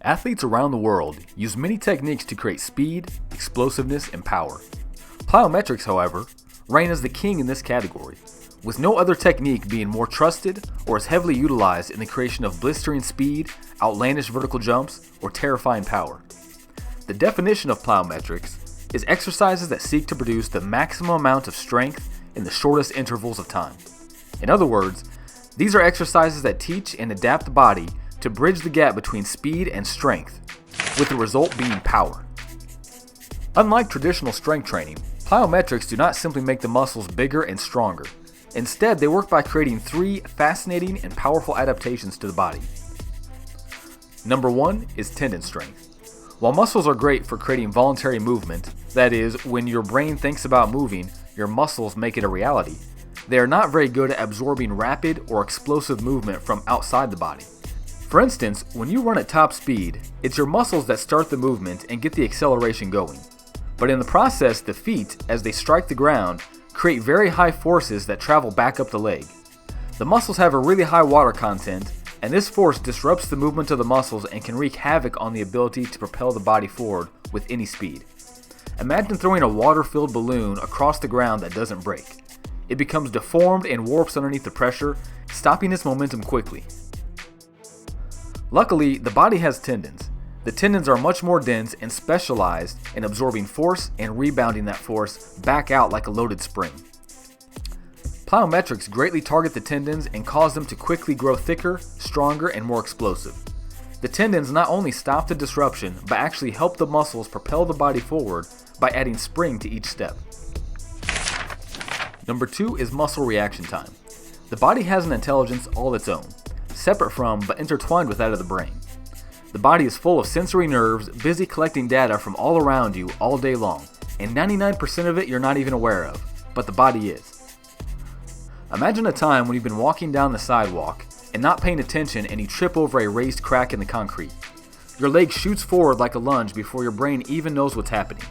Athletes around the world use many techniques to create speed, explosiveness, and power. Plyometrics, however, reign as the king in this category, with no other technique being more trusted or as heavily utilized in the creation of blistering speed, outlandish vertical jumps, or terrifying power. The definition of plyometrics is exercises that seek to produce the maximum amount of strength in the shortest intervals of time. In other words, these are exercises that teach and adapt the body to bridge the gap between speed and strength, with the result being power. Unlike traditional strength training, plyometrics do not simply make the muscles bigger and stronger. Instead, they work by creating three fascinating and powerful adaptations to the body. Number one is tendon strength. While muscles are great for creating voluntary movement, that is, when your brain thinks about moving, your muscles make it a reality, they are not very good at absorbing rapid or explosive movement from outside the body. For instance, when you run at top speed, it's your muscles that start the movement and get the acceleration going. But in the process, the feet, as they strike the ground, create very high forces that travel back up the leg. The muscles have a really high water content, and this force disrupts the movement of the muscles and can wreak havoc on the ability to propel the body forward with any speed. Imagine throwing a water-filled balloon across the ground that doesn't break. It becomes deformed and warps underneath the pressure, stopping its momentum quickly. Luckily, the body has tendons. The tendons are much more dense and specialized in absorbing force and rebounding that force back out like a loaded spring. Plyometrics greatly target the tendons and cause them to quickly grow thicker, stronger, and more explosive. The tendons not only stop the disruption, but actually help the muscles propel the body forward by adding spring to each step. Number two is muscle reaction time. The body has an intelligence all its own, separate from but intertwined with that of the brain. The body is full of sensory nerves busy collecting data from all around you all day long, and 99% of it you're not even aware of, but the body is. Imagine a time when you've been walking down the sidewalk and not paying attention and you trip over a raised crack in the concrete. Your leg shoots forward like a lunge before your brain even knows what's happening.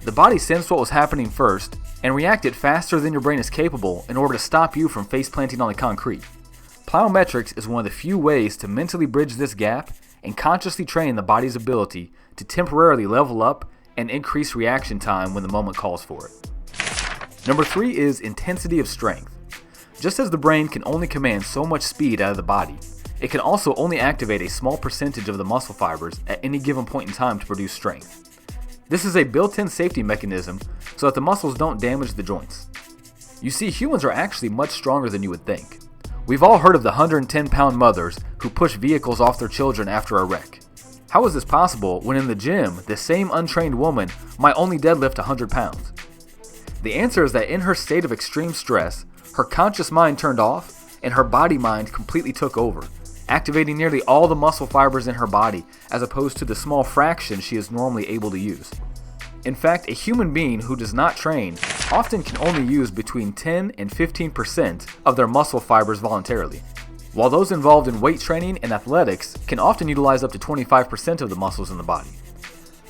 The body sensed what was happening first and reacted faster than your brain is capable in order to stop you from face planting on the concrete. Plyometrics is one of the few ways to mentally bridge this gap and consciously train the body's ability to temporarily level up and increase reaction time when the moment calls for it. Number three is intensity of strength. Just as the brain can only command so much speed out of the body, it can also only activate a small percentage of the muscle fibers at any given point in time to produce strength. This is a built-in safety mechanism so that the muscles don't damage the joints. You see, humans are actually much stronger than you would think. We've all heard of the 110-pound mothers who push vehicles off their children after a wreck. How is this possible when in the gym, the same untrained woman might only deadlift 100 pounds? The answer is that in her state of extreme stress, her conscious mind turned off and her body mind completely took over, activating nearly all the muscle fibers in her body as opposed to the small fraction she is normally able to use. In fact, a human being who does not train often can only use between 10 and 15% of their muscle fibers voluntarily, while those involved in weight training and athletics can often utilize up to 25% of the muscles in the body.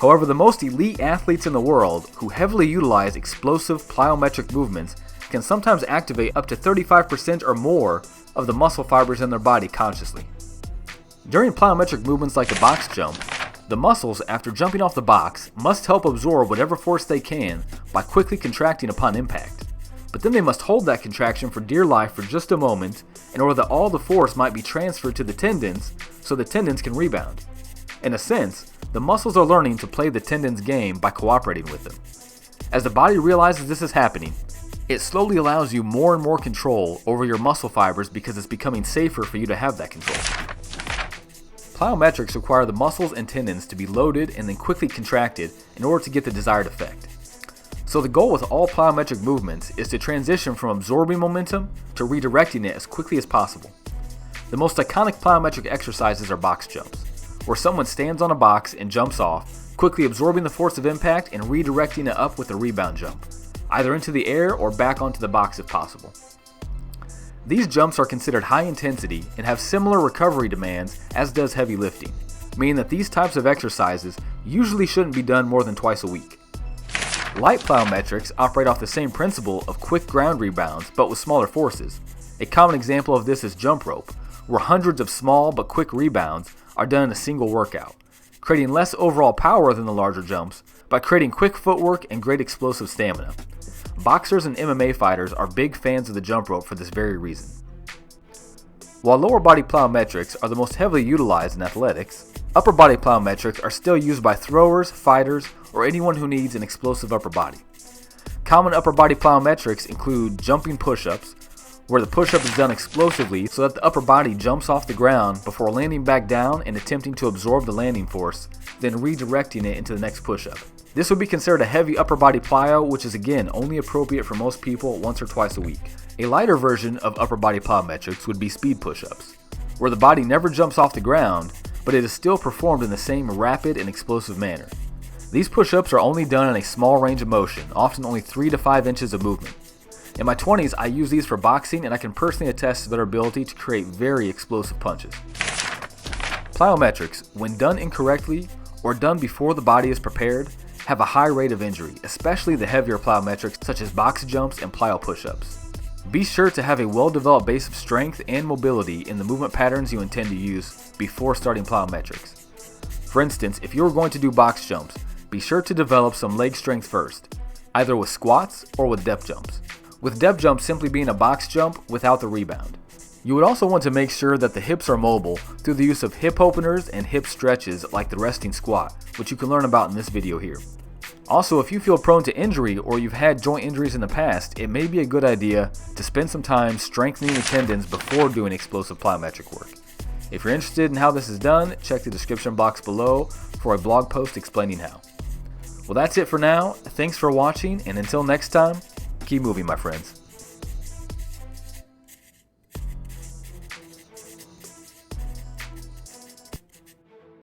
However, the most elite athletes in the world who heavily utilize explosive plyometric movements can sometimes activate up to 35% or more of the muscle fibers in their body consciously. During plyometric movements like a box jump, the muscles, after jumping off the box, must help absorb whatever force they can by quickly contracting upon impact. But then they must hold that contraction for dear life for just a moment in order that all the force might be transferred to the tendons so the tendons can rebound. In a sense, the muscles are learning to play the tendons' game by cooperating with them. As the body realizes this is happening, it slowly allows you more and more control over your muscle fibers because it's becoming safer for you to have that control. Plyometrics require the muscles and tendons to be loaded and then quickly contracted in order to get the desired effect. So the goal with all plyometric movements is to transition from absorbing momentum to redirecting it as quickly as possible. The most iconic plyometric exercises are box jumps, where someone stands on a box and jumps off, quickly absorbing the force of impact and redirecting it up with a rebound jump, either into the air or back onto the box if possible. These jumps are considered high intensity and have similar recovery demands as does heavy lifting, meaning that these types of exercises usually shouldn't be done more than twice a week. Light plyometrics operate off the same principle of quick ground rebounds but with smaller forces. A common example of this is jump rope, where hundreds of small but quick rebounds are done in a single workout, creating less overall power than the larger jumps, by creating quick footwork and great explosive stamina. Boxers and MMA fighters are big fans of the jump rope for this very reason. While lower body plyometrics are the most heavily utilized in athletics, upper body plyometrics are still used by throwers, fighters, or anyone who needs an explosive upper body. Common upper body plyometrics include jumping push-ups, where the push-up is done explosively so that the upper body jumps off the ground before landing back down and attempting to absorb the landing force, then redirecting it into the next push-up. This would be considered a heavy upper body plyo, which is again only appropriate for most people once or twice a week. A lighter version of upper body plyometrics would be speed push-ups, where the body never jumps off the ground, but it is still performed in the same rapid and explosive manner. These push-ups are only done in a small range of motion, often only 3 to 5 inches of movement. In my 20s, I used these for boxing, and I can personally attest to their ability to create very explosive punches. Plyometrics, when done incorrectly or done before the body is prepared, have a high rate of injury, especially the heavier plyometrics such as box jumps and plyo push-ups. Be sure to have a well-developed base of strength and mobility in the movement patterns you intend to use before starting plyometrics. For instance, if you are going to do box jumps, be sure to develop some leg strength first, either with squats or with depth jumps, with depth jumps simply being a box jump without the rebound. You would also want to make sure that the hips are mobile through the use of hip openers and hip stretches like the resting squat, which you can learn about in this video here. Also, if you feel prone to injury or you've had joint injuries in the past, it may be a good idea to spend some time strengthening the tendons before doing explosive plyometric work. If you're interested in how this is done, check the description box below for a blog post explaining how. Well, that's it for now. Thanks for watching, and until next time, keep moving, my friends.